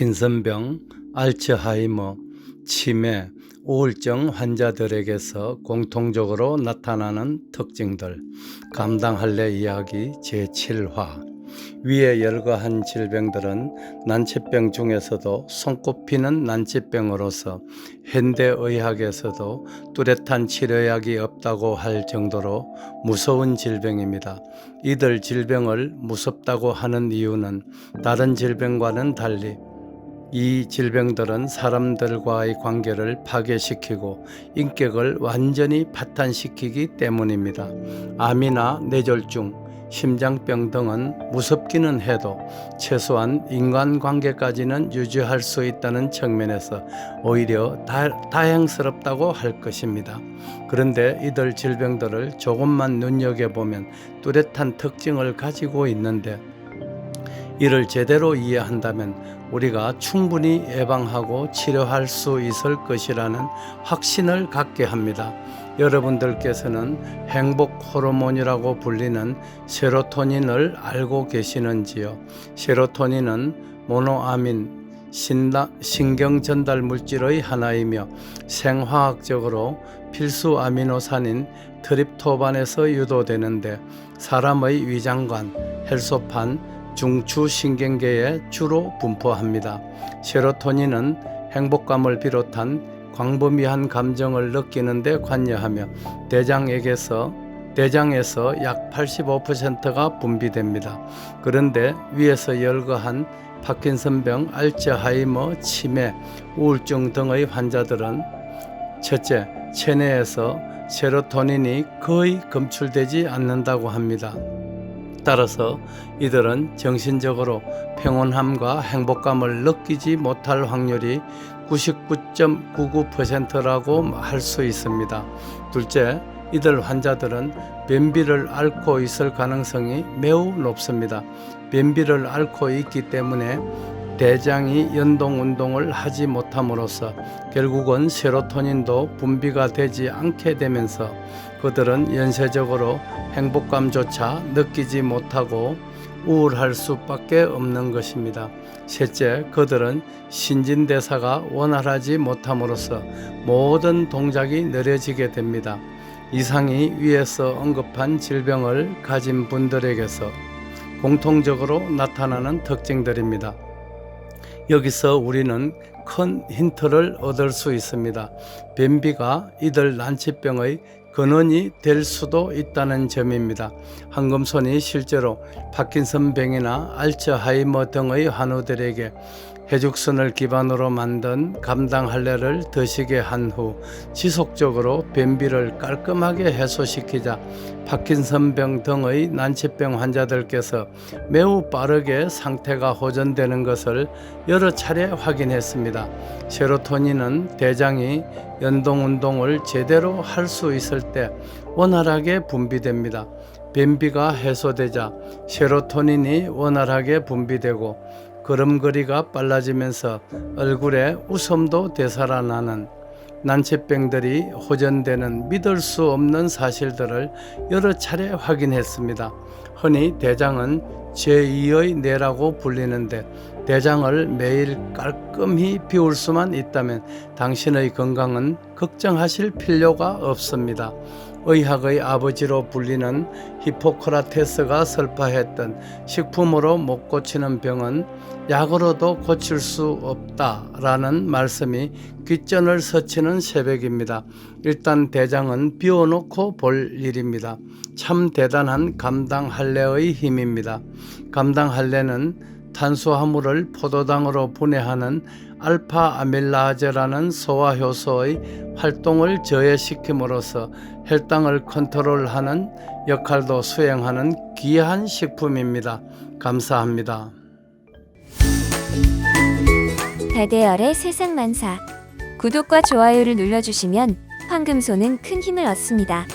파킨슨병, 알츠하이머, 치매, 우울증 환자들에게서 공통적으로 나타나는 특징들, 감당할래 이야기 제7화. 위에 열거한 질병들은 난치병 중에서도 손꼽히는 난치병으로서 현대의학에서도 뚜렷한 치료약이 없다고 할 정도로 무서운 질병입니다. 이들 질병을 무섭다고 하는 이유는 다른 질병과는 달리 이 질병들은 사람들과의 관계를 파괴시키고 인격을 완전히 파탄시키기 때문입니다. 암이나 뇌졸중, 심장병 등은 무섭기는 해도 최소한 인간관계까지는 유지할 수 있다는 측면에서 오히려 다행스럽다고 할 것입니다. 그런데 이들 질병들을 조금만 눈여겨보면 뚜렷한 특징을 가지고 있는데 이를 제대로 이해한다면 우리가 충분히 예방하고 치료할 수 있을 것이라는 확신을 갖게 합니다. 여러분들께서는 행복 호르몬이라고 불리는 세로토닌을 알고 계시는지요? 세로토닌은 모노아민 신경 전달 물질의 하나이며 생화학적으로 필수 아미노산인 트립토반에서 유도되는데 사람의 위장관, 혈소판, 중추신경계에 주로 분포합니다. 세로토닌은 행복감을 비롯한 광범위한 감정을 느끼는 데 관여하며 대장에서 약 85%가 분비됩니다. 그런데 위에서 열거한 파킨슨병, 알츠하이머, 치매, 우울증 등의 환자들은 첫째, 체내에서 세로토닌이 거의 검출되지 않는다고 합니다. 따라서 이들은 정신적으로 평온함과 행복감을 느끼지 못할 확률이 99.99%라고 할 수 있습니다. 둘째, 이들 환자들은 변비를 앓고 있을 가능성이 매우 높습니다. 변비를 앓고 있기 때문에 대장이 연동 운동을 하지 못함으로써 결국은 세로토닌도 분비가 되지 않게 되면서 그들은 연쇄적으로 행복감조차 느끼지 못하고 우울할 수밖에 없는 것입니다. 셋째, 그들은 신진대사가 원활하지 못함으로써 모든 동작이 느려지게 됩니다. 이상이 위에서 언급한 질병을 가진 분들에게서 공통적으로 나타나는 특징들입니다. 여기서 우리는 큰 힌트를 얻을 수 있습니다. 변비가 이들 난치병의 근원이 될 수도 있다는 점입니다. 황금손이 실제로 파킨슨병이나 알츠하이머 등의 환우들에게 해죽순을 기반으로 만든 감당할래를 드시게 한 후 지속적으로 변비를 깔끔하게 해소시키자 파킨슨병 등의 난치병 환자들께서 매우 빠르게 상태가 호전되는 것을 여러 차례 확인했습니다. 세로토닌은 대장이 연동운동을 제대로 할 수 있을 때 원활하게 분비됩니다. 변비가 해소되자 세로토닌이 원활하게 분비되고 걸음걸이가 빨라지면서 얼굴에 웃음도 되살아나는 난치병들이 호전되는 믿을 수 없는 사실들을 여러 차례 확인했습니다. 흔히 대장은 제2의 뇌라고 불리는데 대장을 매일 깔끔히 비울 수만 있다면 당신의 건강은 걱정하실 필요가 없습니다. 의학의 아버지로 불리는 히포크라테스가 설파했던 식품으로 못 고치는 병은 약으로도 고칠 수 없다라는 말씀이 귓전을 스치는 새벽입니다. 일단 대장은 비워놓고 볼 일입니다. 참 대단한 감당할래의 힘입니다. 감당할래는 탄수화물을 포도당으로 분해하는 알파 아밀라제라는 소화효소의 활동을 저해시킴으로써 혈당을 컨트롤하는 역할도 수행하는 귀한 식품입니다. 감사합니다. 다대열의 세상만사. 구독과 좋아요를 눌러주시면 황금소는 큰 힘을 얻습니다.